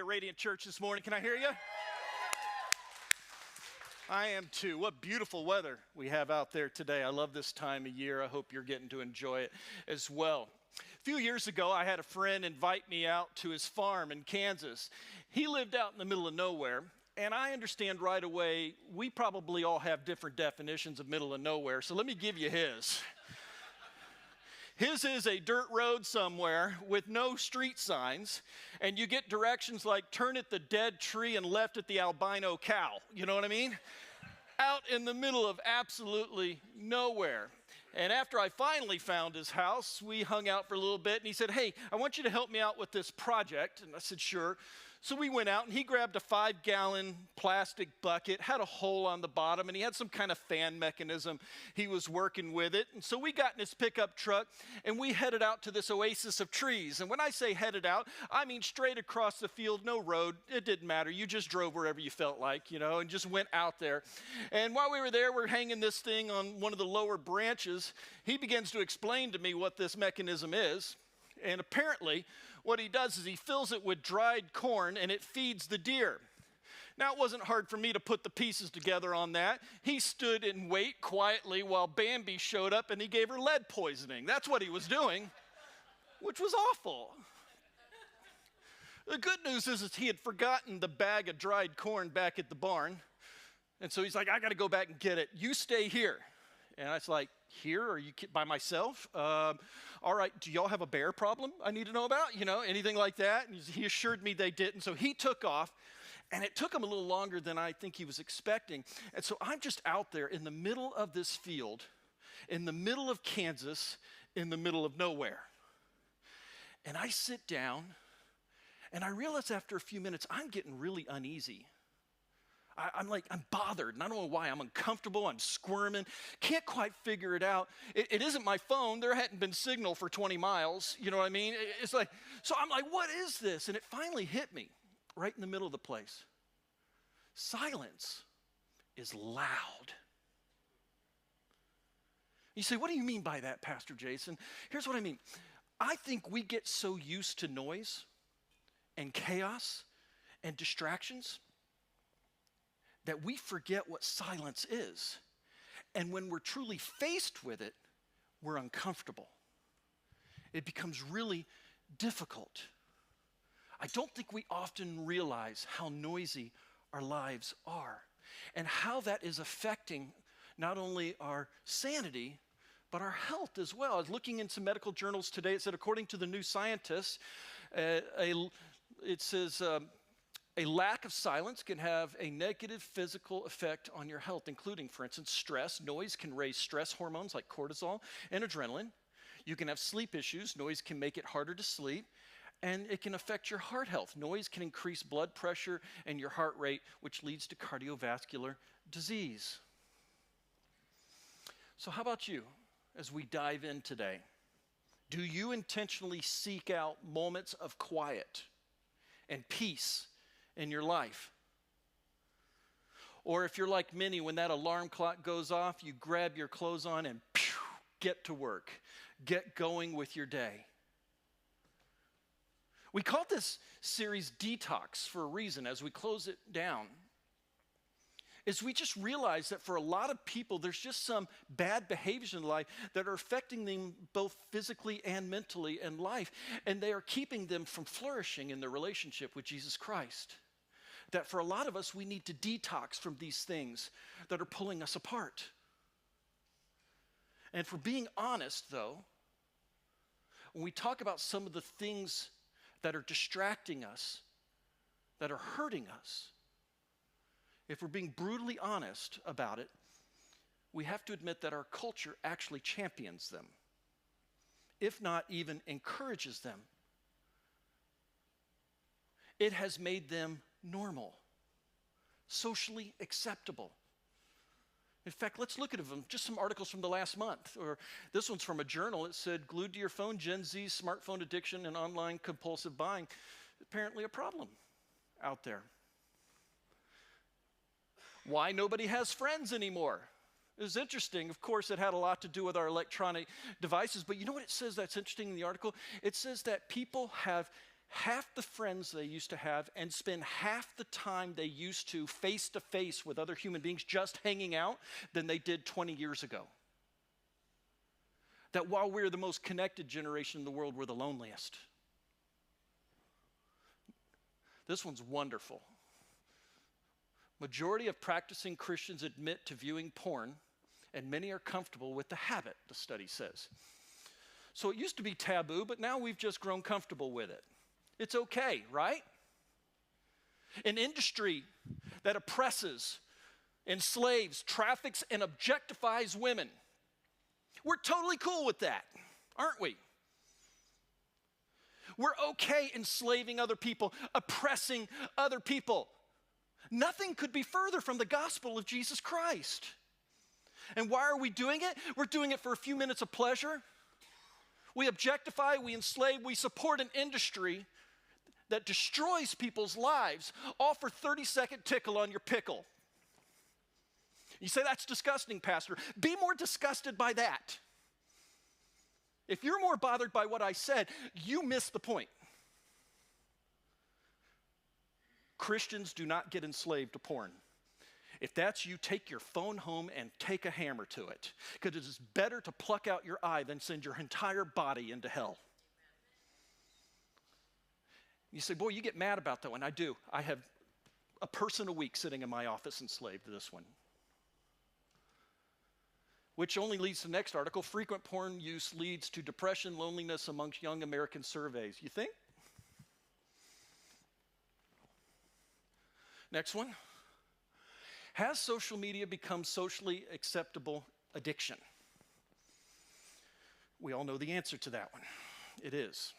Radiant Church this morning? Can I hear you? I am too. What beautiful weather we have out there today. I love this time of year. I hope you're getting to enjoy it as well. A few years ago, I had a friend invite me out to his farm in Kansas. He lived out in the middle of nowhere, and I understand right away we probably all have different definitions of middle of nowhere, so let me give you his. His is a dirt road somewhere with no street signs, and you get directions like turn at the dead tree and left at the albino cow. You know what I mean? Out in the middle of absolutely nowhere. And after I finally found his house, we hung out for a little bit, and he said, "Hey, I want you to help me out with this project." And I said, "Sure." So we went out, and he grabbed a 5-gallon plastic bucket, had a hole on the bottom, and he had some kind of fan mechanism. He was working with it. And so we got in his pickup truck, and we headed out to this oasis of trees. And when I say headed out, I mean straight across the field, no road. It didn't matter. You just drove wherever you felt like, and just went out there. And while we were there, we're hanging this thing on one of the lower branches. He begins to explain to me what this mechanism is. And apparently, what he does is he fills it with dried corn and it feeds the deer. Now, it wasn't hard for me to put the pieces together on that. He stood in wait quietly while Bambi showed up and he gave her lead poisoning. That's what he was doing, which was awful. The good news is he had forgotten the bag of dried corn back at the barn. And so he's like, "I got to go back and get it. You stay here." And I was like, "Here? Are you by myself? All right, do y'all have a bear problem I need to know about? Anything like that?" And he assured me they didn't. So he took off, and it took him a little longer than I think he was expecting. And so I'm just out there in the middle of this field, in the middle of Kansas, in the middle of nowhere. And I sit down, and I realize after a few minutes, I'm getting really uneasy. I'm bothered, and I don't know why. I'm uncomfortable, I'm squirming, can't quite figure it out. It isn't my phone. There hadn't been signal for 20 miles, you know what I mean? It's like, so I'm like, what is this? And it finally hit me right in the middle of the place. Silence is loud. You say, "What do you mean by that, Pastor Jason?" Here's what I mean. I think we get so used to noise and chaos and distractions that we forget what silence is. And when we're truly faced with it, we're uncomfortable. It becomes really difficult. I don't think we often realize how noisy our lives are and how that is affecting not only our sanity, but our health as well. I was looking in some medical journals today. It said, according to the New Scientist, it says, a lack of silence can have a negative physical effect on your health, including, for instance, stress. Noise can raise stress hormones like cortisol and adrenaline. You can have sleep issues. Noise can make it harder to sleep. And it can affect your heart health. Noise can increase blood pressure and your heart rate, which leads to cardiovascular disease. So how about you as we dive in today? Do you intentionally seek out moments of quiet and peace in your life? Or if you're like many, when that alarm clock goes off, you grab your clothes on and get to work, get going with your day. We call this series DETOX for a reason. As we close it down, is we just realize that for a lot of people, there's just some bad behaviors in life that are affecting them both physically and mentally in life, and they are keeping them from flourishing in their relationship with Jesus Christ. That for a lot of us, we need to detox from these things that are pulling us apart. And for being honest, though, when we talk about some of the things that are distracting us, that are hurting us, if we're being brutally honest about it, we have to admit that our culture actually champions them, if not even encourages them. It has made them normal, socially acceptable. In fact, let's look at them. Just some articles from the last month. Or this one's from a journal. It said, "Glued to your phone, Gen Z's smartphone addiction and online compulsive buying." Apparently a problem out there. Why nobody has friends anymore. It was interesting. Of course, it had a lot to do with our electronic devices. But you know what it says that's interesting in the article? It says that people have half the friends they used to have and spend half the time they used to face with other human beings just hanging out than they did 20 years ago. That while we're the most connected generation in the world, we're the loneliest. This one's wonderful. Majority of practicing Christians admit to viewing porn, and many are comfortable with the habit, the study says. So it used to be taboo, but now we've just grown comfortable with it. It's okay, right? An industry that oppresses, enslaves, traffics, and objectifies women. We're totally cool with that, aren't we? We're okay enslaving other people, oppressing other people. Nothing could be further from the gospel of Jesus Christ. And why are we doing it? We're doing it for a few minutes of pleasure. We objectify, we enslave, we support an industry that destroys people's lives, all for 30-second tickle on your pickle. You say, that's disgusting, Pastor. Be more disgusted by that. If you're more bothered by what I said, you missed the point. Christians do not get enslaved to porn. If that's you, take your phone home and take a hammer to it, because it is better to pluck out your eye than send your entire body into hell. You say, boy, you get mad about that one. I do. I have a person a week sitting in my office enslaved to this one. Which only leads to the next article. Frequent porn use leads to depression, loneliness amongst young American surveys. You think? Next one. Has social media become socially acceptable addiction? We all know the answer to that one. It is.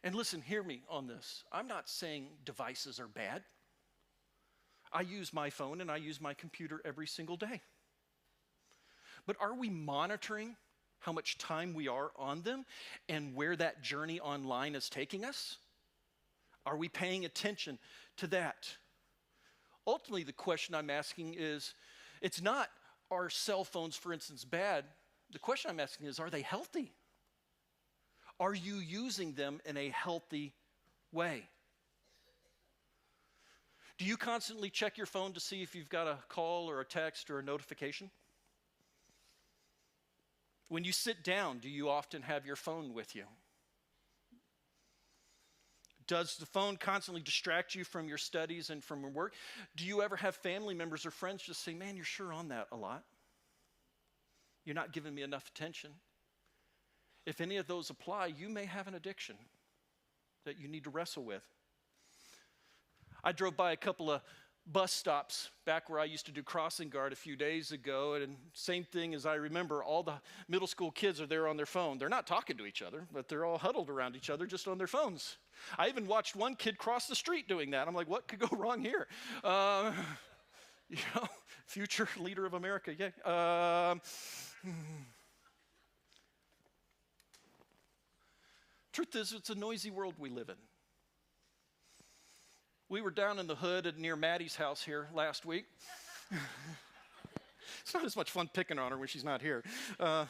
And listen, hear me on this. I'm not saying devices are bad. I use my phone and I use my computer every single day. But are we monitoring how much time we are on them and where that journey online is taking us? Are we paying attention to that? Ultimately, the question I'm asking is, it's not, are cell phones, for instance, bad? The question I'm asking is, are they healthy? Are you using them in a healthy way? Do you constantly check your phone to see if you've got a call or a text or a notification? When you sit down, do you often have your phone with you? Does the phone constantly distract you from your studies and from your work? Do you ever have family members or friends just say, man, you're sure on that a lot? You're not giving me enough attention. If any of those apply, you may have an addiction that you need to wrestle with. I drove by a couple of bus stops back where I used to do crossing guard a few days ago, and same thing as I remember, all the middle school kids are there on their phone. They're not talking to each other, but they're all huddled around each other just on their phones. I even watched one kid cross the street doing that. I'm like, what could go wrong here? Future leader of America, yeah. Truth is, it's a noisy world we live in. We were down in the hood near Maddie's house here last week. It's not as much fun picking on her when she's not here. But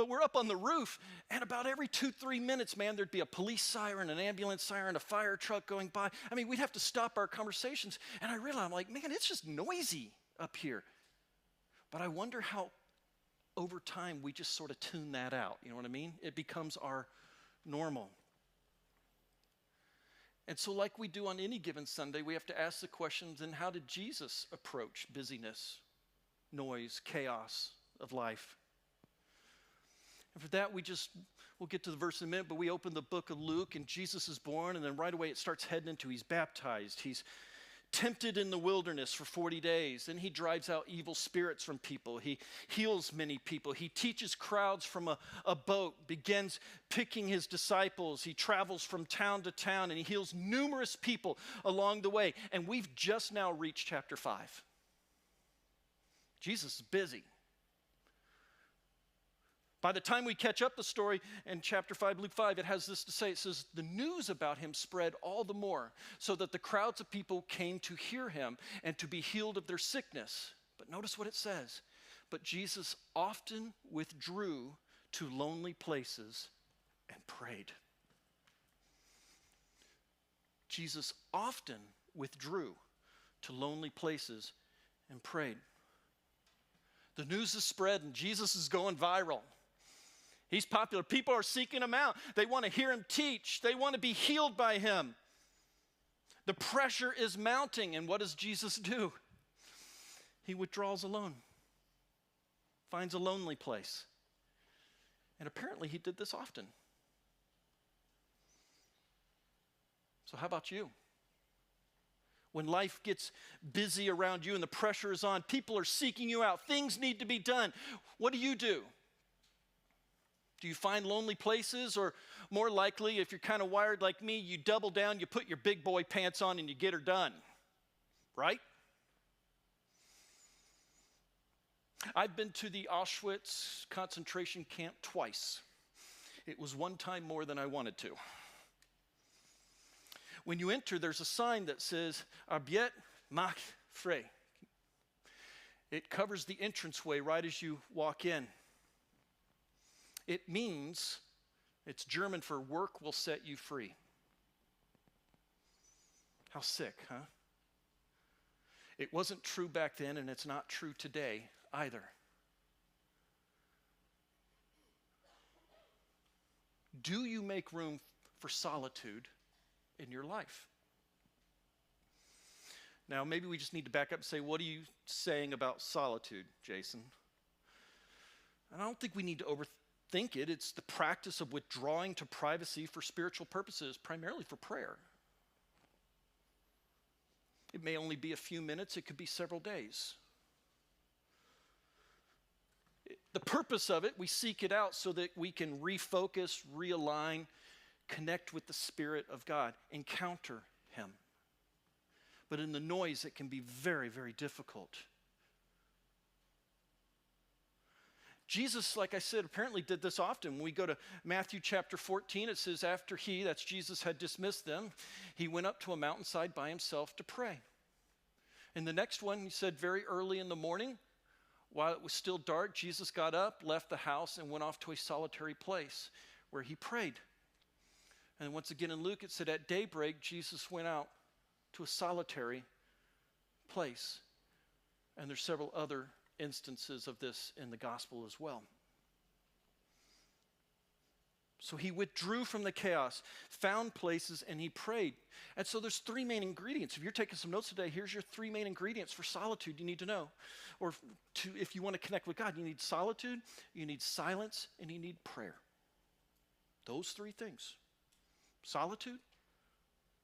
we're up on the roof, and about every 2-3 minutes, man, there'd be a police siren, an ambulance siren, a fire truck going by. I mean, we'd have to stop our conversations. And I realized, I'm like, man, it's just noisy up here. But I wonder how over time we just sort of tune that out. You know what I mean? It becomes our normal. And so like we do on any given Sunday, we have to ask the questions, then how did Jesus approach busyness, noise, chaos of life? And for that, we'll get to the verse in a minute, but we open the book of Luke, and Jesus is born, and then right away it starts heading into he's baptized. He's tempted in the wilderness for 40 days. Then he drives out evil spirits from people. He heals many people. He teaches crowds from a boat, begins picking his disciples. He travels from town to town, and he heals numerous people along the way. And we've just now reached chapter 5. Jesus is busy. By the time we catch up the story in chapter 5, Luke 5, it has this to say. It says, the news about him spread all the more, so that the crowds of people came to hear him and to be healed of their sickness. But notice what it says. But Jesus often withdrew to lonely places and prayed. Jesus often withdrew to lonely places and prayed. The news is spread and Jesus is going viral. He's popular. People are seeking him out. They want to hear him teach. They want to be healed by him. The pressure is mounting, and what does Jesus do? He withdraws alone, finds a lonely place. And apparently he did this often. So how about you? When life gets busy around you and the pressure is on, people are seeking you out, things need to be done. What do? Do you find lonely places, or more likely, if you're kind of wired like me, you double down, you put your big boy pants on, and you get her done, right? I've been to the Auschwitz concentration camp twice. It was one time more than I wanted to. When you enter, there's a sign that says, Arbiet Mach Frei. It covers the entranceway right as you walk in. It means, it's German for work will set you free. How sick, huh? It wasn't true back then, and it's not true today either. Do you make room for solitude in your life? Now, maybe we just need to back up and say, what are you saying about solitude, Jason? And I don't think we need to overthink it. It's the practice of withdrawing to privacy for spiritual purposes, primarily for prayer. It may only be a few minutes. It could be several days. The purpose of it, we seek it out so that we can refocus, realign, connect with the Spirit of God, encounter him. But in the noise, it can be very, very difficult. Jesus, like I said, apparently did this often. When we go to Matthew chapter 14, it says, after he, that's Jesus, had dismissed them, he went up to a mountainside by himself to pray. And the next one, he said, very early in the morning, while it was still dark, Jesus got up, left the house, and went off to a solitary place where he prayed. And once again in Luke, it said, at daybreak, Jesus went out to a solitary place. And there's several other instances of this in the gospel as well. So he withdrew from the chaos, found places, and he prayed. And so there's three main ingredients. If you're taking some notes today, here's your three main ingredients for solitude you need to know. Or if you want to connect with God, you need solitude, you need silence, and you need prayer. Those three things. Solitude,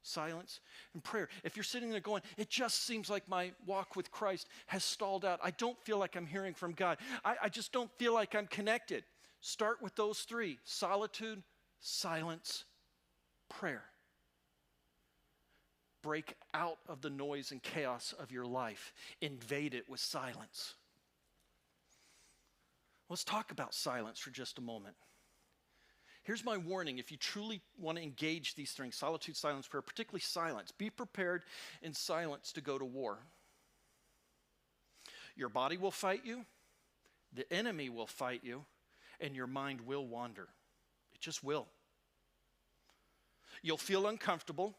silence, and prayer. If you're sitting there going, it just seems like my walk with Christ has stalled out. I don't feel like I'm hearing from God. I just don't feel like I'm connected. Start with those three: solitude, silence, prayer. Break out of the noise and chaos of your life. Invade it with silence. Let's talk about silence for just a moment. Here's my warning. If you truly want to engage these things, solitude, silence, prayer, particularly silence, be prepared in silence to go to war. Your body will fight you, the enemy will fight you, and your mind will wander. It just will. You'll feel uncomfortable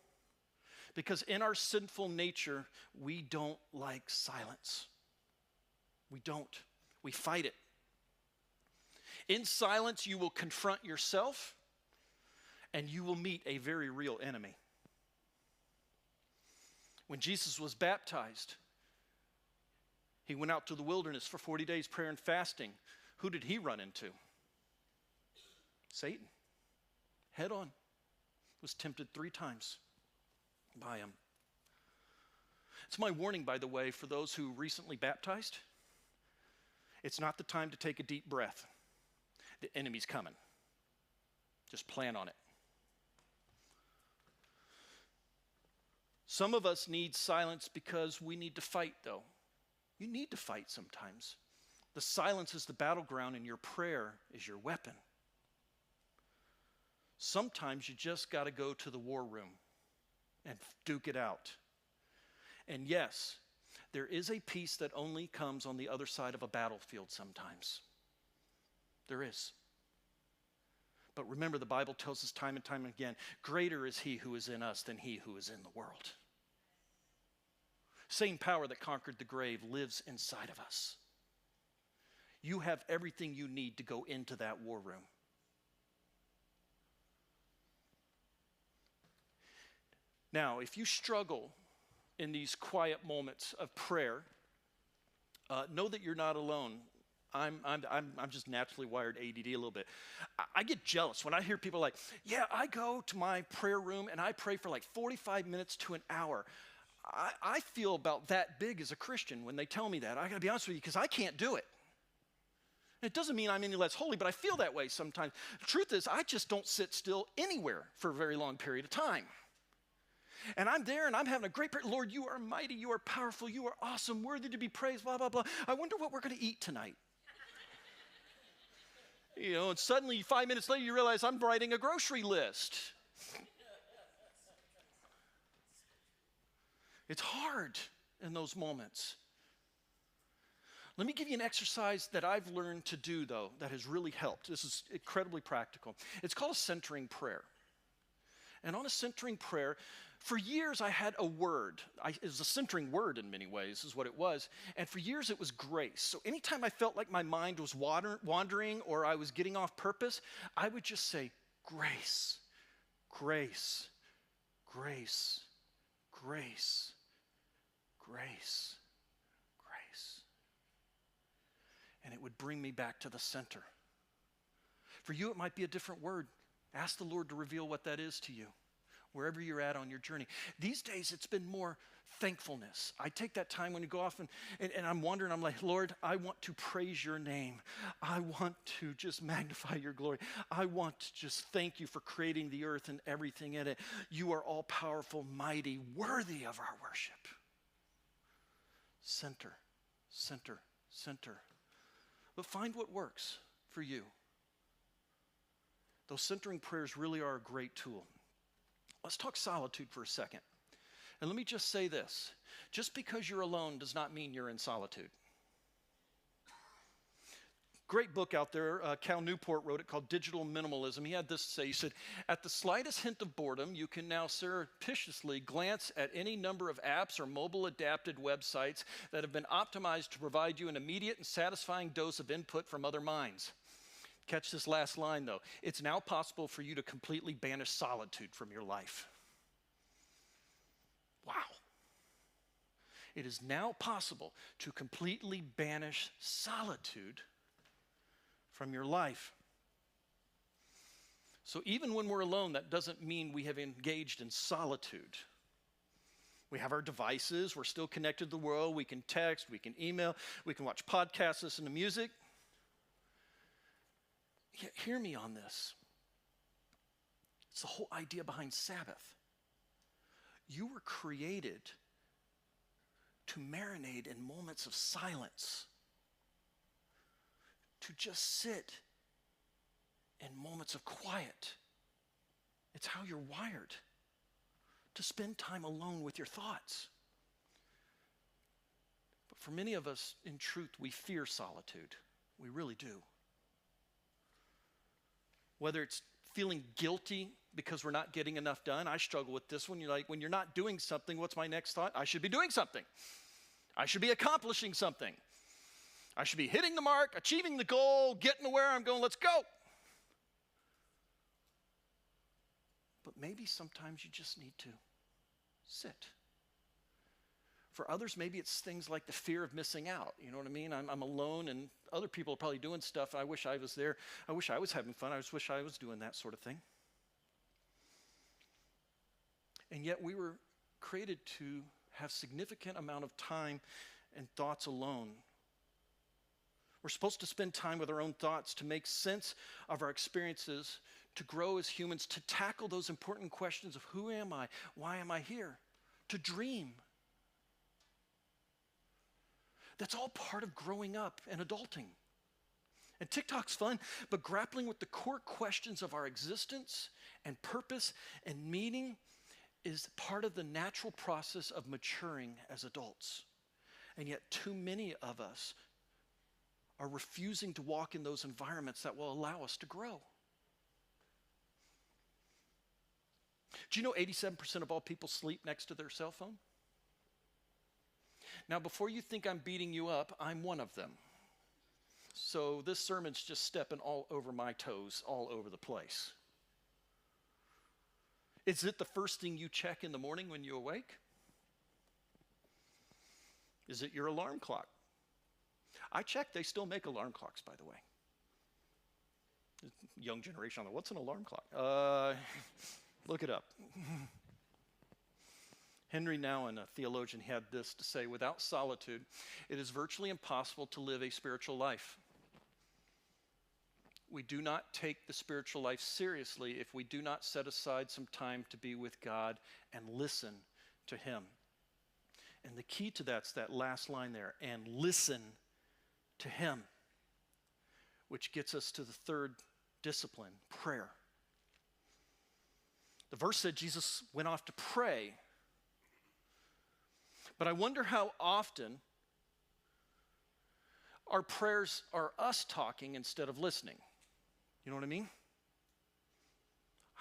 because in our sinful nature, we don't like silence. We don't. We fight it. In silence, you will confront yourself, and you will meet a very real enemy. When Jesus was baptized, he went out to the wilderness for 40 days prayer and fasting. Who did he run into? Satan. Head on. Was tempted 3 times by him. It's my warning, by the way, for those who recently baptized. It's not the time to take a deep breath. The enemy's coming. Just plan on it. Some of us need silence because we need to fight, though. You need to fight sometimes. The silence is the battleground, and your prayer is your weapon. Sometimes you just got to go to the war room and duke it out. And yes, there is a peace that only comes on the other side of a battlefield sometimes. There is. But remember, the Bible tells us time and time again, greater is he who is in us than he who is in the world. Same power that conquered the grave lives inside of us. You have everything you need to go into that war room. Now, if you struggle in these quiet moments of prayer, know that you're not alone. I'm just naturally wired ADD a little bit. I get jealous when I hear people like, yeah, I go to my prayer room and I pray for like 45 minutes to an hour. I feel about that big as a Christian when they tell me that. I gotta be honest with you, because I can't do it. It doesn't mean I'm any less holy, but I feel that way sometimes. The truth is, I just don't sit still anywhere for a very long period of time. And I'm there and I'm having a great prayer. Lord, you are mighty, you are powerful, you are awesome, worthy to be praised, blah, blah, blah. I wonder what we're going to eat tonight. You know, and suddenly 5 minutes later you realize I'm writing a grocery list. It's hard in those moments. Let me give you an exercise that I've learned to do, though, that has really helped. This is incredibly practical. It's called a centering prayer. And on a centering prayer, for years I had a word. It was a centering word in many ways, is what it was. And for years it was grace. So anytime I felt like my mind was wandering or I was getting off purpose, I would just say, grace, grace, grace, grace, grace, grace. And it would bring me back to the center. For you, it might be a different word. Ask the Lord to reveal what that is to you, wherever you're at on your journey. These days, it's been more thankfulness. I take that time when you go off and I'm wondering, I'm like, Lord, I want to praise your name. I want to just magnify your glory. I want to just thank you for creating the earth and everything in it. You are all powerful, mighty, worthy of our worship. Center, center, center. But find what works for you. Those centering prayers really are a great tool. Let's talk solitude for a second. And let me just say this. Just because you're alone does not mean you're in solitude. Great book out there. Cal Newport wrote it called Digital Minimalism. He had this to say. He said, at the slightest hint of boredom, you can now surreptitiously glance at any number of apps or mobile adapted websites that have been optimized to provide you an immediate and satisfying dose of input from other minds. Catch this last line, though. It's now possible for you to completely banish solitude from your life. Wow. It is now possible to completely banish solitude from your life. So even when we're alone, that doesn't mean we have engaged in solitude. We have our devices. We're still connected to the world. We can text. We can email. We can watch podcasts, listen to music. Hear me on this. It's the whole idea behind Sabbath. You were created to marinate in moments of silence, to just sit in moments of quiet. It's how you're wired, to spend time alone with your thoughts. But for many of us, in truth, we fear solitude. We really do. Whether it's feeling guilty because we're not getting enough done. I struggle with this one. You're like, when you're not doing something, what's my next thought? I should be doing something. I should be accomplishing something. I should be hitting the mark, achieving the goal, getting to where I'm going. Let's go. But maybe sometimes you just need to sit. For others, maybe it's things like the fear of missing out. You know what I mean? I'm alone and other people are probably doing stuff. I wish I was there. I wish I was having fun. I just wish I was doing that sort of thing. And yet we were created to have significant amount of time and thoughts alone. We're supposed to spend time with our own thoughts to make sense of our experiences, to grow as humans, to tackle those important questions of who am I? Why am I here? To dream. That's all part of growing up and adulting. And TikTok's fun, but grappling with the core questions of our existence and purpose and meaning is part of the natural process of maturing as adults. And yet too many of us are refusing to walk in those environments that will allow us to grow. Do you know 87% of all people sleep next to their cell phone? Now, before you think I'm beating you up, I'm one of them. So this sermon's just stepping all over my toes, all over the place. Is it the first thing you check in the morning when you awake? Is it your alarm clock? I checked, they still make alarm clocks, by the way. Young generation, what's an alarm clock? Look it up. Henry Nouwen, a theologian, had this to say: without solitude, it is virtually impossible to live a spiritual life. We do not take the spiritual life seriously if we do not set aside some time to be with God and listen to Him. And the key to that's that last line there, and listen to Him, which gets us to the third discipline, prayer. The verse said Jesus went off to pray. But I wonder how often our prayers are us talking instead of listening. You know what I mean?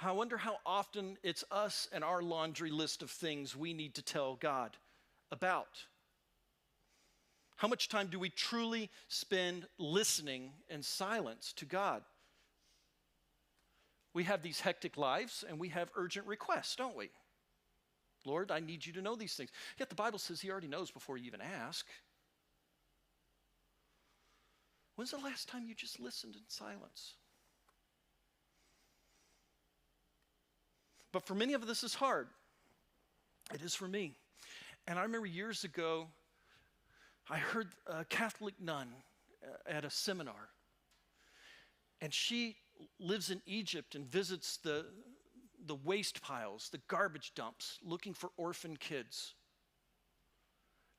I wonder how often it's us and our laundry list of things we need to tell God about. How much time do we truly spend listening in silence to God? We have these hectic lives and we have urgent requests, don't we? Lord, I need you to know these things. Yet the Bible says He already knows before you even ask. When's the last time you just listened in silence? But for many of us, this is hard. It is for me. And I remember years ago, I heard a Catholic nun at a seminar. And she lives in Egypt and visits the waste piles, the garbage dumps, looking for orphan kids.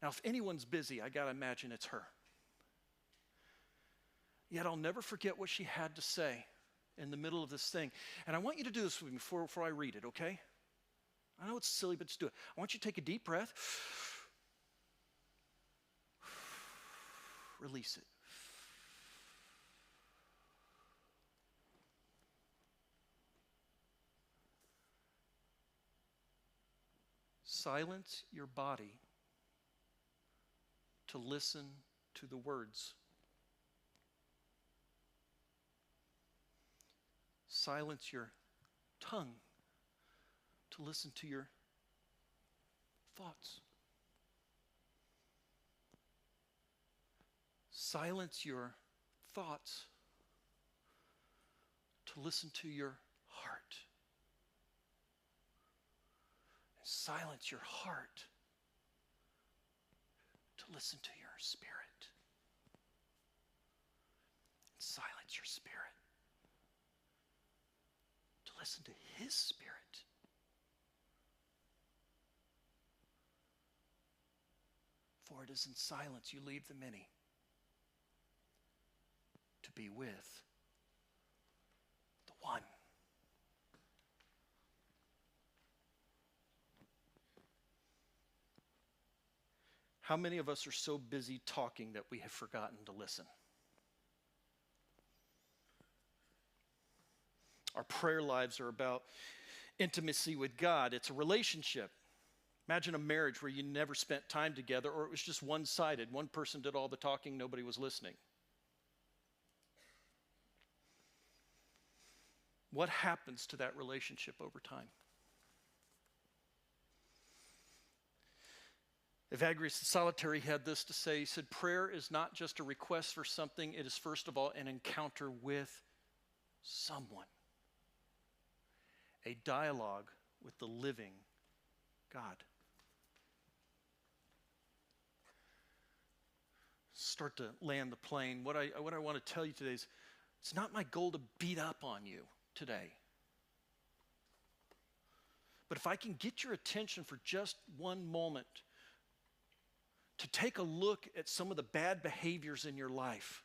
Now, if anyone's busy, I got to imagine it's her. Yet I'll never forget what she had to say in the middle of this thing. And I want you to do this with me before I read it, okay? I know it's silly, but just do it. I want you to take a deep breath. Release it. Silence your body to listen to the words. Silence your tongue to listen to your thoughts. Silence your thoughts to listen to your heart. Silence your heart to listen to your spirit. Silence your spirit to listen to His Spirit. For it is in silence you leave the many to be with the one. How many of us are so busy talking that we have forgotten to listen? Our prayer lives are about intimacy with God. It's a relationship. Imagine a marriage where you never spent time together, or it was just one-sided. One person did all the talking, nobody was listening. What happens to that relationship over time? Evagrius the Solitary had this to say. He said, prayer is not just a request for something. It is first of all an encounter with someone. A dialogue with the living God. Start to land the plane. What I want to tell you today is, it's not my goal to beat up on you today. But if I can get your attention for just one moment to take a look at some of the bad behaviors in your life,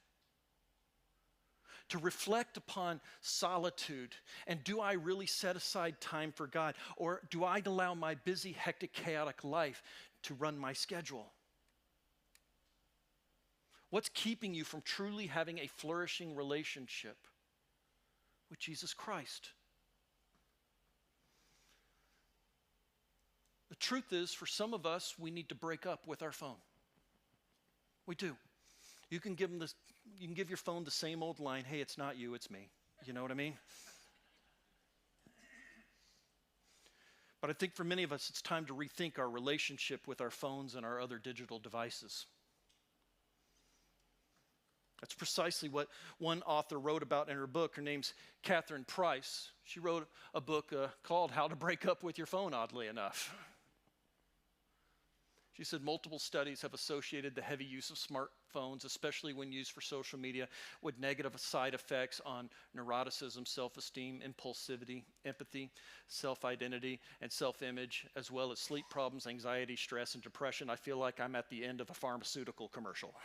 to reflect upon solitude, and do I really set aside time for God, or do I allow my busy, hectic, chaotic life to run my schedule? What's keeping you from truly having a flourishing relationship with Jesus Christ? The truth is, for some of us, we need to break up with our phone. We do. You can give your phone the same old line, hey, it's not you, it's me. You know what I mean? But I think for many of us, it's time to rethink our relationship with our phones and our other digital devices. That's precisely what one author wrote about in her book. Her name's Catherine Price. She wrote a book called How to Break Up with Your Phone, oddly enough. She said multiple studies have associated the heavy use of smartphones, especially when used for social media, with negative side effects on neuroticism, self-esteem, impulsivity, empathy, self-identity, and self-image, as well as sleep problems, anxiety, stress, and depression. I feel like I'm at the end of a pharmaceutical commercial.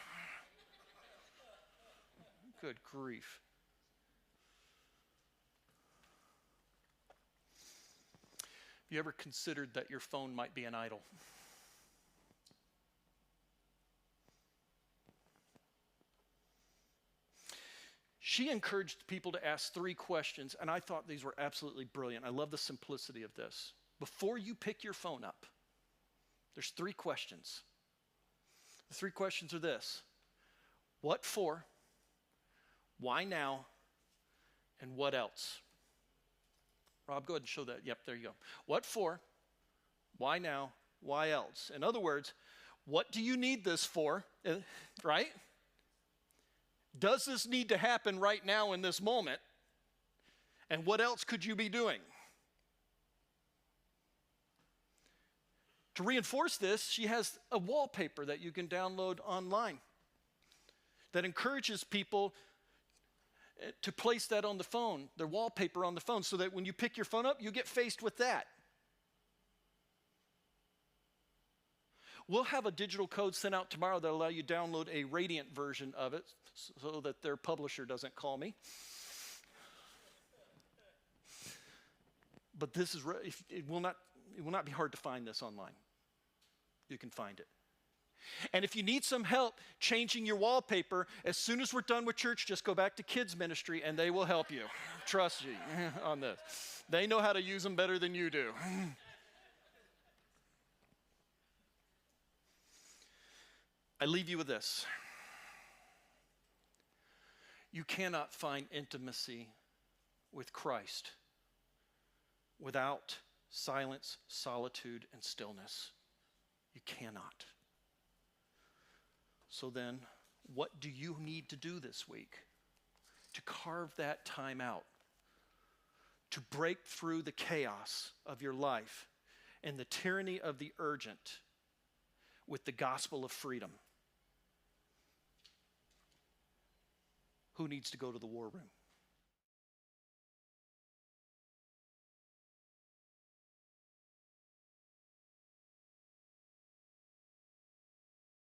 Good grief. Have you ever considered that your phone might be an idol? She encouraged people to ask 3 questions, and I thought these were absolutely brilliant. I love the simplicity of this. Before you pick your phone up, there's 3 questions. The 3 questions are this: what for? Why now? And what else? Rob, go ahead and show that. Yep, there you go. What for? Why now? Why else? In other words, what do you need this for? Right? Does this need to happen right now in this moment? And what else could you be doing? To reinforce this, she has a wallpaper that you can download online that encourages people to place that on the phone, their wallpaper on the phone, so that when you pick your phone up, you get faced with that. We'll have a digital code sent out tomorrow that will allow you to download a Radiant version of it so that their publisher doesn't call me. But this is, it will not be hard to find this online. You can find it. And if you need some help changing your wallpaper, as soon as we're done with church, just go back to kids ministry and they will help you. Trust me on this. They know how to use them better than you do. I leave you with this. You cannot find intimacy with Christ without silence, solitude, and stillness. You cannot. So then, what do you need to do this week to carve that time out, to break through the chaos of your life and the tyranny of the urgent with the gospel of freedom? Who needs to go to the war room?